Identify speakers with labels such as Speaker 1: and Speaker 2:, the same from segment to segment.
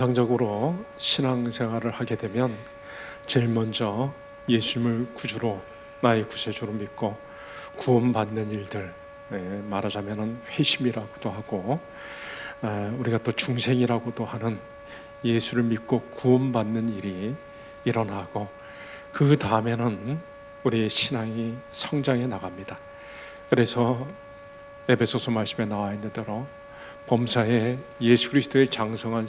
Speaker 1: 정상적으로 신앙생활을 하게 되면 제일 먼저 예수님을 구주로, 나의 구세주로 믿고 구원받는 일들, 말하자면 회심이라고도 하고, 우리가 또 중생이라고도 하는 예수를 믿고 구원받는 일이 일어나고, 그 다음에는 우리의 신앙이 성장해 나갑니다. 그래서 에베소서 말씀에 나와 있는 대로 범사에 예수 그리스도의 장성한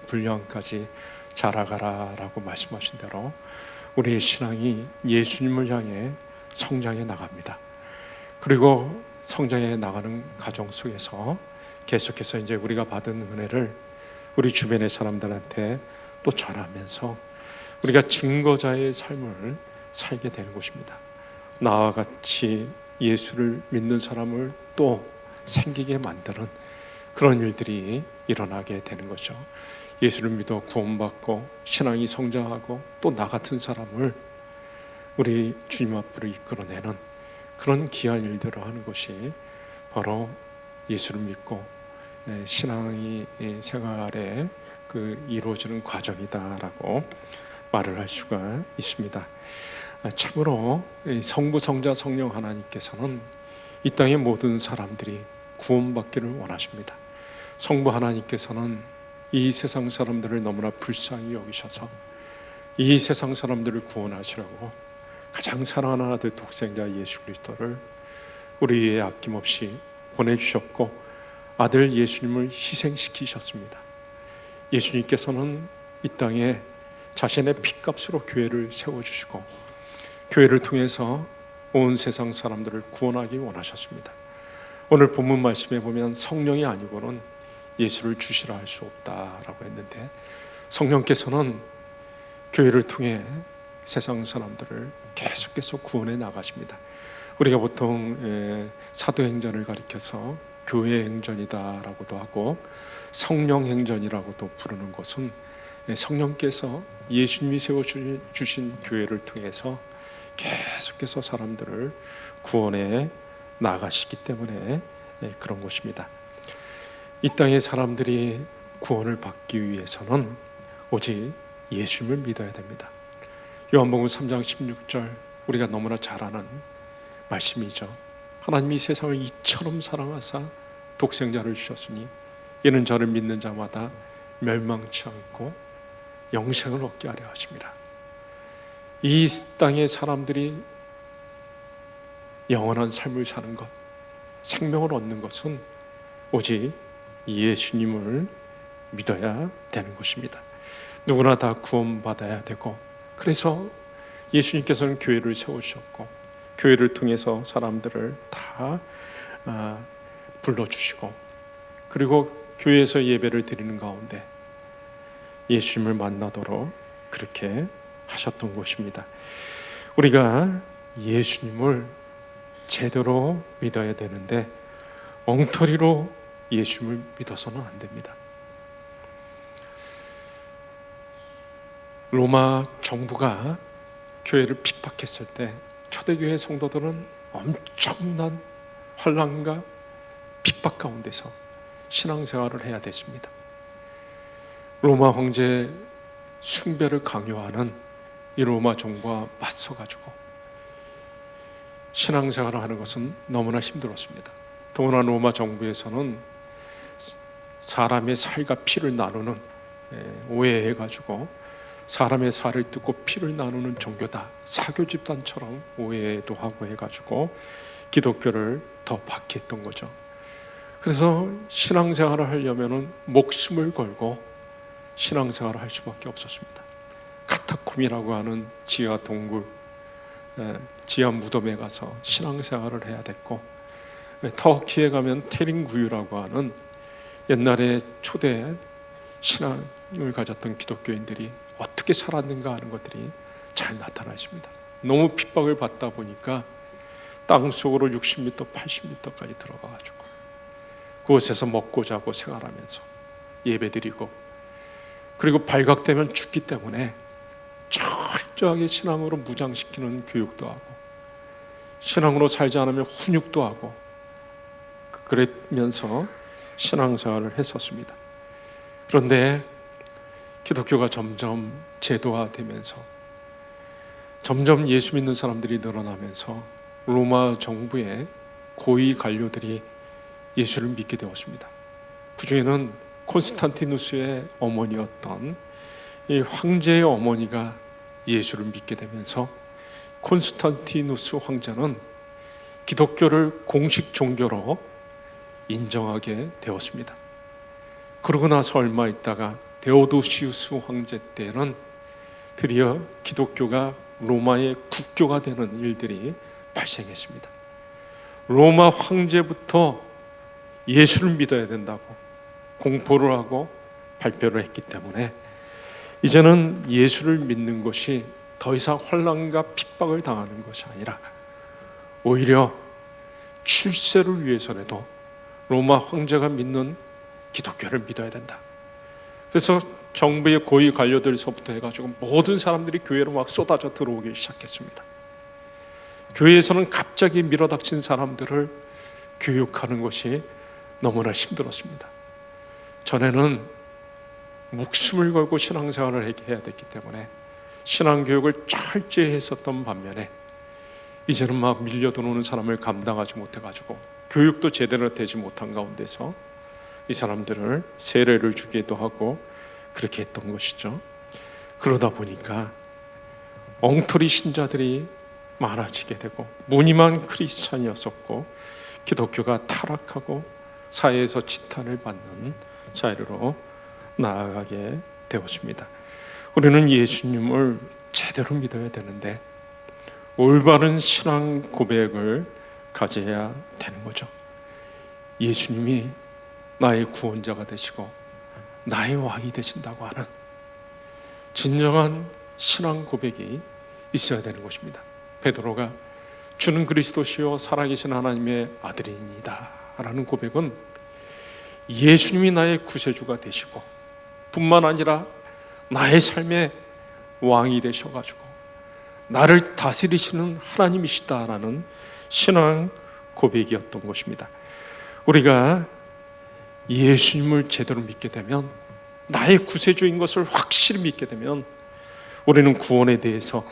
Speaker 1: 분량까지 자라가라라고 말씀하신 대로 우리의 신앙이 예수님을 향해 성장해 나갑니다. 그리고 성장해 나가는 과정 속에서 계속해서 이제 우리가 받은 은혜를 우리 주변의 사람들한테 또 전하면서 우리가 증거자의 삶을 살게 되는 것입니다. 나와 같이 예수를 믿는 사람을 또 생기게 만드는 그런 일들이 일어나게 되는 거죠. 예수를 믿어 구원받고 신앙이 성장하고 또 나 같은 사람을 우리 주님 앞으로 이끌어내는 그런 귀한 일들을 하는 것이 바로 예수를 믿고 신앙이 생활에 이루어지는 과정이다라고 말을 할 수가 있습니다. 참으로 성부, 성자, 성령 하나님께서는 이 땅의 모든 사람들이 구원받기를 원하십니다. 성부 하나님께서는 이 세상 사람들을 너무나 불쌍히 여기셔서 이 세상 사람들을 구원하시라고 가장 사랑하는 아들 독생자 예수 그리스도를 우리 위에 아낌없이 보내주셨고 아들 예수님을 희생시키셨습니다. 예수님께서는 이 땅에 자신의 피값으로 교회를 세워주시고 교회를 통해서 온 세상 사람들을 구원하기 원하셨습니다. 오늘 본문 말씀에 보면 성령이 아니고는 예수를 주시라 할 수 없다라고 했는데 성령께서는 교회를 통해 세상 사람들을 계속해서 구원해 나가십니다. 우리가 보통 사도행전을 가리켜서 교회행전이다라고도 하고 성령행전이라고도 부르는 것은 성령께서 예수님이 세워주신 교회를 통해서 계속해서 사람들을 구원해 나가시기 때문에 그런 것입니다. 이 땅의 사람들이 구원을 받기 위해서는 오직 예수님을 믿어야 됩니다. 요한복음 3장 16절 우리가 너무나 잘 아는 말씀이죠. 하나님이 세상을 이처럼 사랑하사 독생자를 주셨으니 이는 저를 믿는 자마다 멸망치 않고 영생을 얻게 하려 하심이라. 이 땅의 사람들이 영원한 삶을 사는 것, 생명을 얻는 것은 오직 예수님을 믿어야 되는 것입니다. 누구나 다 구원받아야 되고, 그래서 예수님께서는 교회를 세우셨고 교회를 통해서 사람들을 다 불러주시고, 그리고 교회에서 예배를 드리는 가운데 예수님을 만나도록 그렇게 하셨던 것입니다. 우리가 예수님을 제대로 믿어야 되는데 엉터리로 예수님을 믿어서는 안 됩니다. 로마 정부가 교회를 핍박했을 때 초대교회 성도들은 엄청난 환난과 핍박 가운데서 신앙생활을 해야 됐습니다. 로마 황제 숭배를 강요하는 이 로마 정부와 맞서가지고 신앙생활을 하는 것은 너무나 힘들었습니다. 더구나 로마 정부에서는 사람의 살과 피를 나누는, 오해해가지고 사람의 살을 뜯고 피를 나누는 종교다, 사교 집단처럼 오해도 하고 해가지고 기독교를 더 박해했던 거죠. 그래서 신앙생활을 하려면 목숨을 걸고 신앙생활을 할 수밖에 없었습니다. 카타콤이라고 하는 지하 동굴, 지하 무덤에 가서 신앙생활을 해야 됐고, 터키에 가면 테링구유라고 하는 옛날에 초대 신앙을 가졌던 기독교인들이 어떻게 살았는가 하는 것들이 잘 나타나 있습니다. 너무 핍박을 받다 보니까 땅속으로 60m, 80m까지 들어가가지고 그곳에서 먹고 자고 생활하면서 예배드리고, 그리고 발각되면 죽기 때문에 철저하게 신앙으로 무장시키는 교육도 하고 신앙으로 살지 않으면 훈육도 하고 그러면서 신앙생활을 했었습니다. 그런데 기독교가 점점 제도화되면서 점점 예수 믿는 사람들이 늘어나면서 로마 정부의 고위 관료들이 예수를 믿게 되었습니다. 그 중에는 콘스탄티누스의 어머니였던 이 황제의 어머니가 예수를 믿게 되면서 콘스탄티누스 황제는 기독교를 공식 종교로 인정하게 되었습니다. 그러고 나서 얼마 있다가 데오도시우스 황제 때는 드디어 기독교가 로마의 국교가 되는 일들이 발생했습니다. 로마 황제부터 예수를 믿어야 된다고 공포를 하고 발표를 했기 때문에 이제는 예수를 믿는 것이 더 이상 환난과 핍박을 당하는 것이 아니라 오히려 출세를 위해서라도 로마 황제가 믿는 기독교를 믿어야 된다. 그래서 정부의 고위 관료들서부터 해가지고 모든 사람들이 교회로 막 쏟아져 들어오기 시작했습니다. 교회에서는 갑자기 밀어닥친 사람들을 교육하는 것이 너무나 힘들었습니다. 전에는 목숨을 걸고 신앙생활을 해야 됐기 때문에 신앙교육을 철저히 했었던 반면에 이제는 막 밀려 들어오는 사람을 감당하지 못해가지고 교육도 제대로 되지 못한 가운데서 이 사람들을 세례를 주기도 하고 그렇게 했던 것이죠. 그러다 보니까 엉터리 신자들이 많아지게 되고 무늬만 크리스찬이었었고 기독교가 타락하고 사회에서 지탄을 받는 자리로 나아가게 되었습니다. 우리는 예수님을 제대로 믿어야 되는데 올바른 신앙 고백을 가져야 되는 거죠. 예수님이 나의 구원자가 되시고 나의 왕이 되신다고 하는 진정한 신앙 고백이 있어야 되는 것입니다. 베드로가 주는 그리스도시요 살아계신 하나님의 아들이니이다 라는 고백은 예수님이 나의 구세주가 되시고 뿐만 아니라 나의 삶의 왕이 되셔가지고 나를 다스리시는 하나님이시다라는 신앙 고백이었던 것입니다. 우리가 예수님을 제대로 믿게 되면, 나의 구세주인 것을 확실히 믿게 되면 우리는 구원에 대해서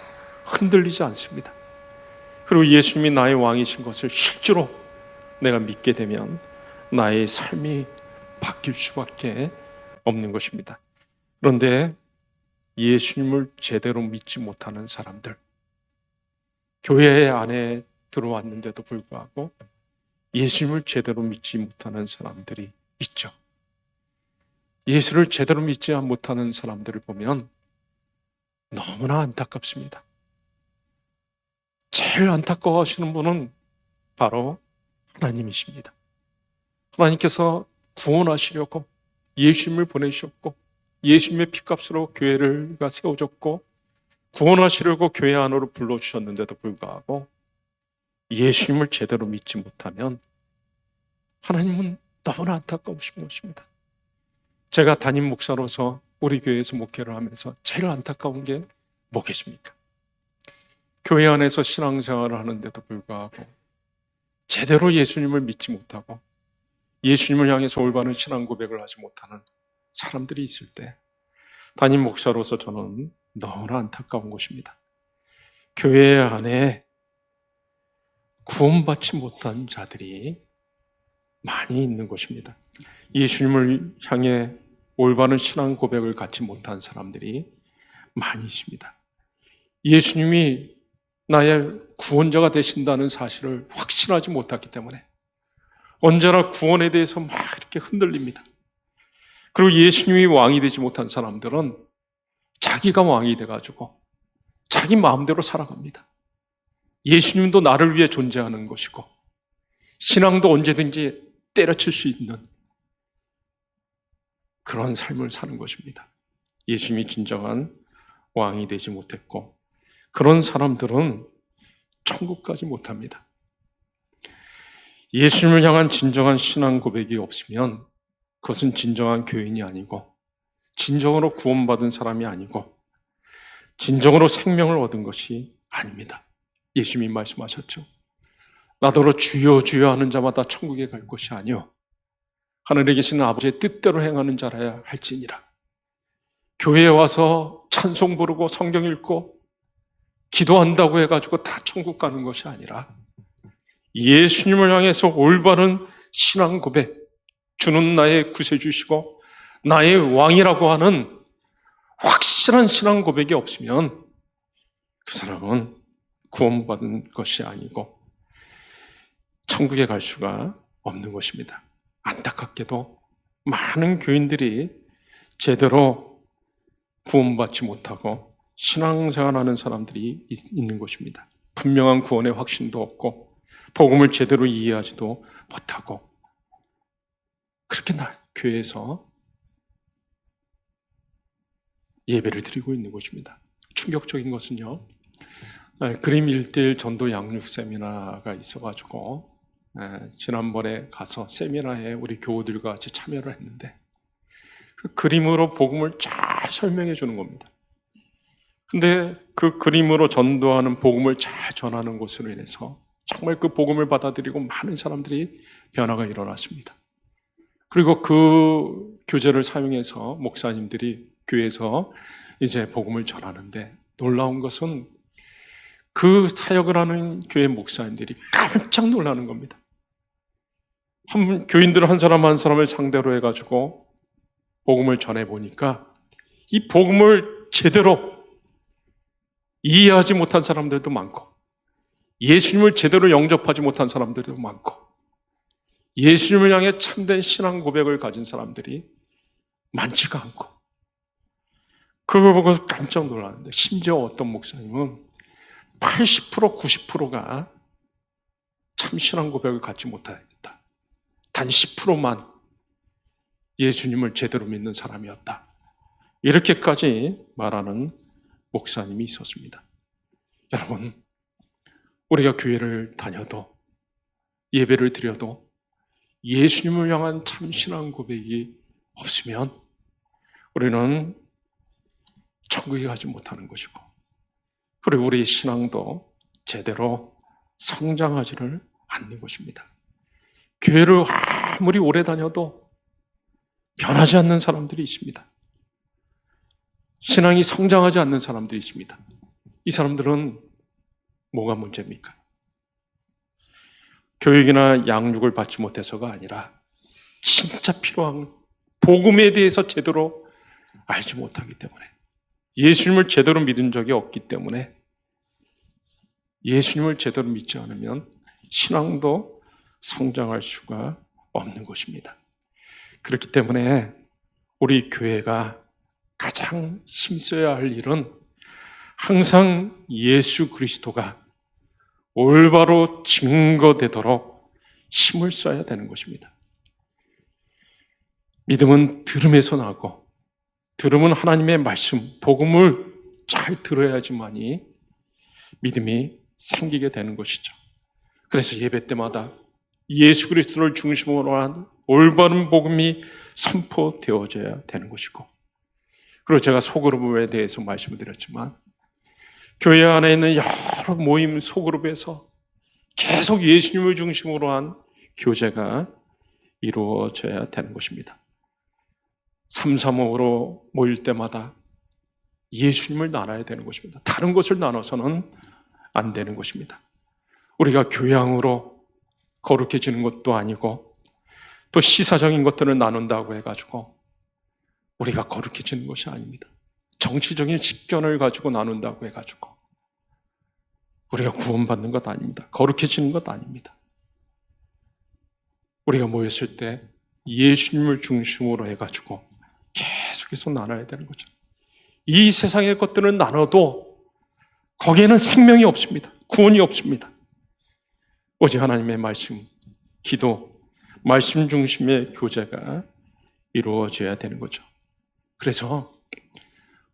Speaker 1: 흔들리지 않습니다. 그리고 예수님이 나의 왕이신 것을 실제로 내가 믿게 되면 나의 삶이 바뀔 수밖에 없는 것입니다. 그런데 예수님을 제대로 믿지 못하는 사람들, 교회 안에 들어왔는데도 불구하고 예수님을 제대로 믿지 못하는 사람들이 있죠. 예수를 제대로 믿지 못하는 사람들을 보면 너무나 안타깝습니다. 제일 안타까워하시는 분은 바로 하나님이십니다. 하나님께서 구원하시려고 예수님을 보내주셨고 예수님의 피값으로 교회가 세워졌고 구원하시려고 교회 안으로 불러주셨는데도 불구하고 예수님을 제대로 믿지 못하면 하나님은 너무나 안타까우신 것입니다. 제가 담임 목사로서 우리 교회에서 목회를 하면서 제일 안타까운 게 뭐겠습니까? 교회 안에서 신앙생활을 하는데도 불구하고 제대로 예수님을 믿지 못하고 예수님을 향해서 올바른 신앙 고백을 하지 못하는 사람들이 있을 때 담임 목사로서 저는 너무나 안타까운 것입니다. 교회 안에 구원받지 못한 자들이 많이 있는 것입니다. 예수님을 향해 올바른 신앙 고백을 갖지 못한 사람들이 많이 있습니다. 예수님이 나의 구원자가 되신다는 사실을 확신하지 못했기 때문에 언제나 구원에 대해서 막 이렇게 흔들립니다. 그리고 예수님이 왕이 되지 못한 사람들은 자기가 왕이 돼가지고 자기 마음대로 살아갑니다. 예수님도 나를 위해 존재하는 것이고 신앙도 언제든지 때려칠 수 있는 그런 삶을 사는 것입니다. 예수님이 진정한 왕이 되지 못했고 그런 사람들은 천국까지 못합니다. 예수님을 향한 진정한 신앙 고백이 없으면 그것은 진정한 교인이 아니고 진정으로 구원받은 사람이 아니고 진정으로 생명을 얻은 것이 아닙니다. 예수님이 말씀하셨죠. 나더러 주여 주여 하는 자마다 천국에 갈 것이 아니요 하늘에 계시는 아버지의 뜻대로 행하는 자라야 할지니라. 교회에 와서 찬송 부르고 성경 읽고 기도한다고 해가지고 다 천국 가는 것이 아니라 예수님을 향해서 올바른 신앙 고백, 주는 나의 구세주시고 나의 왕이라고 하는 확실한 신앙 고백이 없으면 그 사람은 구원받은 것이 아니고 천국에 갈 수가 없는 것입니다. 안타깝게도 많은 교인들이 제대로 구원받지 못하고 신앙생활하는 사람들이 있는 것입니다. 분명한 구원의 확신도 없고 복음을 제대로 이해하지도 못하고 그렇게 교회에서 예배를 드리고 있는 것입니다. 충격적인 것은요, 그림 1:1 전도 양육 세미나가 있어가지고 지난번에 가서 세미나에 우리 교우들과 같이 참여를 했는데 그 그림으로 복음을 잘 설명해 주는 겁니다. 근데 그 그림으로 전도하는 복음을 잘 전하는 것으로 인해서 정말 그 복음을 받아들이고 많은 사람들이 변화가 일어났습니다. 그리고 그 교재를 사용해서 목사님들이 교회에서 이제 복음을 전하는데 놀라운 것은 그 사역을 하는 교회 목사님들이 깜짝 놀라는 겁니다. 교인들 한 사람 한 사람을 상대로 해가지고 복음을 전해보니까 이 복음을 제대로 이해하지 못한 사람들도 많고 예수님을 제대로 영접하지 못한 사람들도 많고 예수님을 향해 참된 신앙 고백을 가진 사람들이 많지가 않고 그걸 보고 깜짝 놀랐는데 심지어 어떤 목사님은 80% 90%가 참 신앙 고백을 갖지 못하였다. 단 10%만 예수님을 제대로 믿는 사람이었다. 이렇게까지 말하는 목사님이 있었습니다. 여러분, 우리가 교회를 다녀도 예배를 드려도 예수님을 향한 참 신앙 고백이 없으면 우리는 천국에 가지 못하는 것이고 그리고 우리의 신앙도 제대로 성장하지를 않는 것입니다. 교회를 아무리 오래 다녀도 변하지 않는 사람들이 있습니다. 신앙이 성장하지 않는 사람들이 있습니다. 이 사람들은 뭐가 문제입니까? 교육이나 양육을 받지 못해서가 아니라 진짜 필요한 복음에 대해서 제대로 알지 못하기 때문에 예수님을 제대로 믿은 적이 없기 때문에 예수님을 제대로 믿지 않으면 신앙도 성장할 수가 없는 것입니다. 그렇기 때문에 우리 교회가 가장 힘써야 할 일은 항상 예수 그리스도가 올바로 증거되도록 힘을 써야 되는 것입니다. 믿음은 들음에서 나고 들음은 하나님의 말씀, 복음을 잘 들어야지만이 믿음이 생기게 되는 것이죠. 그래서 예배 때마다 예수 그리스도를 중심으로 한 올바른 복음이 선포되어져야 되는 것이고 그리고 제가 소그룹에 대해서 말씀을 드렸지만 교회 안에 있는 여러 모임 소그룹에서 계속 예수님을 중심으로 한 교제가 이루어져야 되는 것입니다. 335로 모일 때마다 예수님을 나눠야 되는 것입니다. 다른 것을 나눠서는 안 되는 것입니다. 우리가 교양으로 거룩해지는 것도 아니고 또 시사적인 것들을 나눈다고 해가지고 우리가 거룩해지는 것이 아닙니다. 정치적인 식견을 가지고 나눈다고 해가지고 우리가 구원받는 것 아닙니다. 거룩해지는 것 아닙니다. 우리가 모였을 때 예수님을 중심으로 해가지고 계속해서 나눠야 되는 거죠. 이 세상의 것들은 나눠도 거기에는 생명이 없습니다. 구원이 없습니다. 오직 하나님의 말씀, 기도, 말씀 중심의 교제가 이루어져야 되는 거죠. 그래서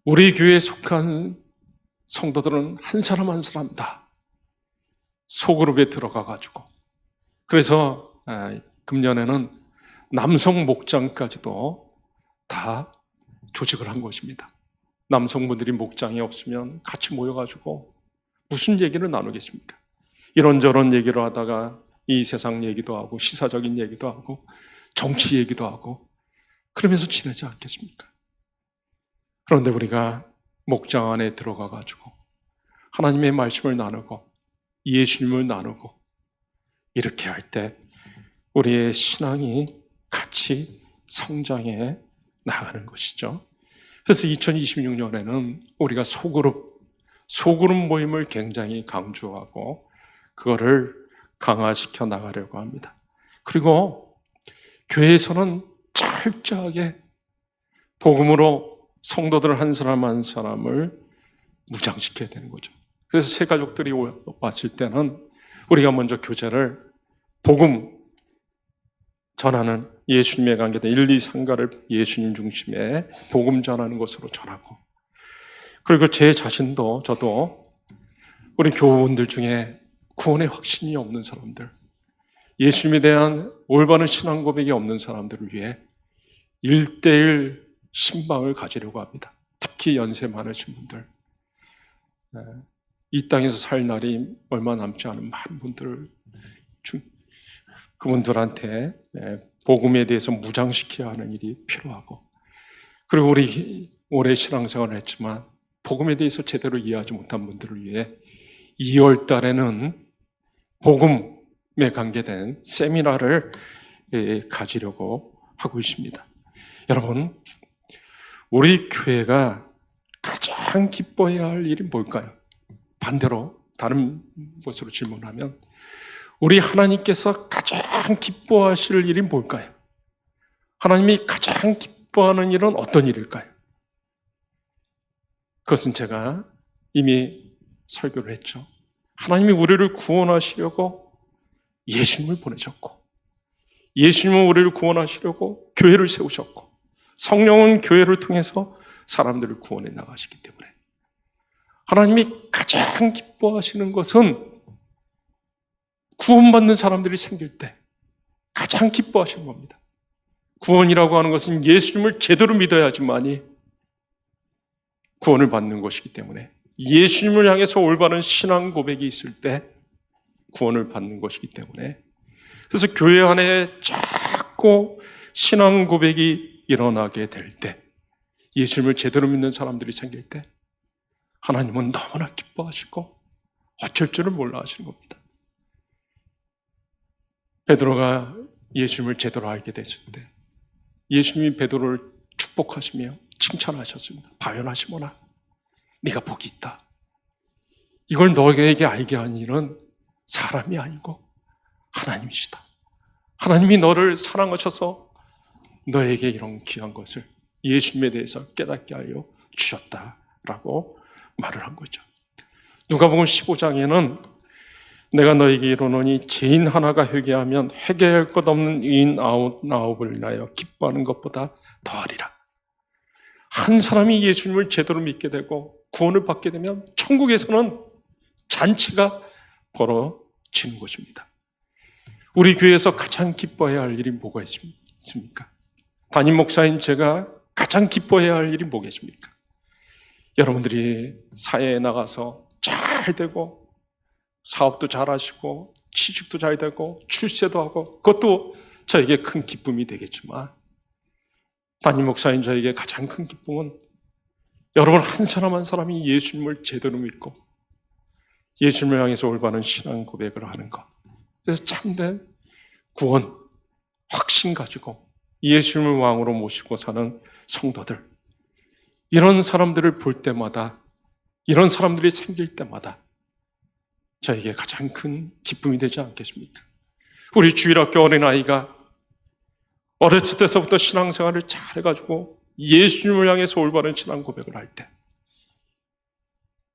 Speaker 1: 우리 교회에 속한 성도들은 한 사람 한 사람 다 소그룹에 들어가가지고 그래서 금년에는 남성 목장까지도 다 조직을 한 것입니다. 남성분들이 목장이 없으면 같이 모여가지고 무슨 얘기를 나누겠습니까? 이런저런 얘기를 하다가 이 세상 얘기도 하고 시사적인 얘기도 하고 정치 얘기도 하고 그러면서 지내지 않겠습니까? 그런데 우리가 목장 안에 들어가 가지고 하나님의 말씀을 나누고 예수님을 나누고 이렇게 할 때 우리의 신앙이 같이 성장해 나가는 것이죠. 그래서 2026년에는 우리가 소그룹 모임을 굉장히 강조하고 그거를 강화시켜 나가려고 합니다. 그리고 교회에서는 철저하게 복음으로 성도들 한 사람 한 사람을 무장시켜야 되는 거죠. 그래서 새 가족들이 왔을 때는 우리가 먼저 교제를 복음 전하는 예수님의 관계된 1, 2, 3가를 예수님 중심에 복음 전하는 것으로 전하고, 그리고 제 자신도 저도 우리 교우분들 중에 구원의 확신이 없는 사람들, 예수님에 대한 올바른 신앙 고백이 없는 사람들을 위해 1:1 신방을 가지려고 합니다. 특히 연세 많으신 분들, 이 땅에서 살 날이 얼마 남지 않은 많은 분들을 그분들한테 복음에 대해서 무장시켜야 하는 일이 필요하고, 그리고 우리 오래 신앙생활을 했지만 복음에 대해서 제대로 이해하지 못한 분들을 위해 2월 달에는 복음에 관계된 세미나를 가지려고 하고 있습니다. 여러분, 우리 교회가 가장 기뻐해야 할 일이 뭘까요? 반대로 다른 것으로 질문하면 우리 하나님께서 가장 기뻐하실 일이 뭘까요? 하나님이 가장 기뻐하는 일은 어떤 일일까요? 그것은 제가 이미 설교를 했죠. 하나님이 우리를 구원하시려고 예수님을 보내셨고, 예수님은 우리를 구원하시려고 교회를 세우셨고, 성령은 교회를 통해서 사람들을 구원해 나가시기 때문에 하나님이 가장 기뻐하시는 것은 구원받는 사람들이 생길 때 가장 기뻐하시는 겁니다. 구원이라고 하는 것은 예수님을 제대로 믿어야지만이 구원을 받는 것이기 때문에, 예수님을 향해서 올바른 신앙 고백이 있을 때 구원을 받는 것이기 때문에, 그래서 교회 안에 자꾸 신앙 고백이 일어나게 될 때, 예수님을 제대로 믿는 사람들이 생길 때 하나님은 너무나 기뻐하시고 어쩔 줄을 몰라 하시는 겁니다. 베드로가 예수님을 제대로 알게 됐을 때 예수님이 베드로를 축복하시며 칭찬하셨습니다. 바요나 시몬아, 네가 복이 있다. 이걸 너에게 알게 한 일은 사람이 아니고 하나님이시다. 하나님이 너를 사랑하셔서 너에게 이런 귀한 것을 예수님에 대해서 깨닫게 하여 주셨다라고 말을 한 거죠. 누가복음 15장에는 내가 너에게 이르노니 죄인 하나가 회개하면 회개할 것 없는 의인 아홉을 인하여 기뻐하는 것보다 더하리라. 한 사람이 예수님을 제대로 믿게 되고 구원을 받게 되면 천국에서는 잔치가 벌어지는 것입니다. 우리 교회에서 가장 기뻐해야 할 일이 뭐가 있습니까? 담임 목사인 제가 가장 기뻐해야 할 일이 뭐겠습니까? 여러분들이 사회에 나가서 잘 되고 사업도 잘 하시고 취직도 잘 되고 출세도 하고, 그것도 저에게 큰 기쁨이 되겠지만 담임 목사인 저에게 가장 큰 기쁨은 여러분 한 사람 한 사람이 예수님을 제대로 믿고 예수님을 향해서 올바른 신앙 고백을 하는 것. 그래서 참된 구원, 확신 가지고 예수님을 왕으로 모시고 사는 성도들, 이런 사람들을 볼 때마다, 이런 사람들이 생길 때마다 저에게 가장 큰 기쁨이 되지 않겠습니까? 우리 주일학교 어린아이가 어렸을 때서부터 신앙생활을 잘 해가지고 예수님을 향해서 올바른 신앙 고백을 할 때,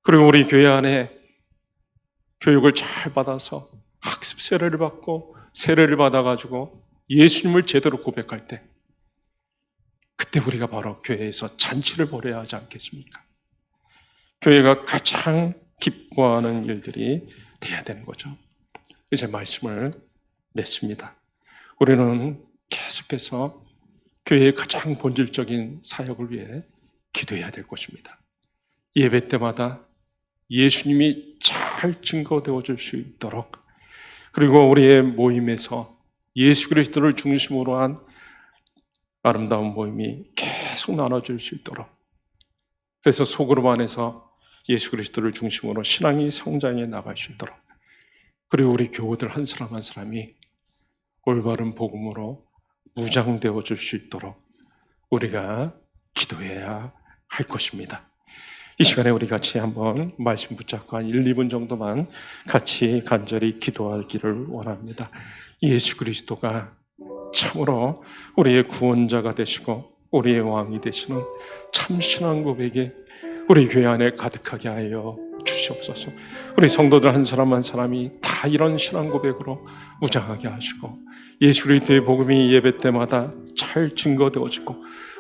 Speaker 1: 그리고 우리 교회 안에 교육을 잘 받아서 학습 세례를 받고 세례를 받아가지고 예수님을 제대로 고백할 때, 그때 우리가 바로 교회에서 잔치를 벌여야 하지 않겠습니까? 교회가 가장 기뻐하는 일들이 돼야 되는 거죠. 이제 말씀을 맺습니다. 우리는 계속해서 교회의 가장 본질적인 사역을 위해 기도해야 될 것입니다. 예배 때마다 예수님이 잘 증거되어 줄 수 있도록, 그리고 우리의 모임에서 예수 그리스도를 중심으로 한 아름다운 모임이 계속 나눠질 수 있도록 그래서 속으로 안에서 예수 그리스도를 중심으로 신앙이 성장해 나갈 수 있도록, 그리고 우리 교우들 한 사람 한 사람이 올바른 복음으로 무장되어 줄 수 있도록 우리가 기도해야 할 것입니다. 이 시간에 우리 같이 한번 말씀 붙잡고 한 1, 2분 정도만 같이 간절히 기도하기를 원합니다. 예수 그리스도가 참으로 우리의 구원자가 되시고 우리의 왕이 되시는 참 신앙 고백에 우리 교회 안에 가득하게 하여 주시옵소서. 우리 성도들 한 사람 한 사람이 다 이런 신앙 고백으로 무장하게 하시고 예수 그리스도의 복음이 예배 때마다 잘 증거되어지고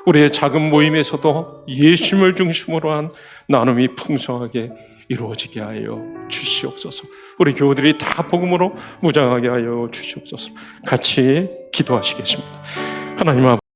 Speaker 1: 우리의 작은 모임에서도 예수님을 중심으로 한 나눔이 풍성하게 이루어지게 하여 주시옵소서. 우리 교우들이 다 복음으로 무장하게 하여 주시옵소서. 같이 기도하시겠습니다. 하나님 아버지,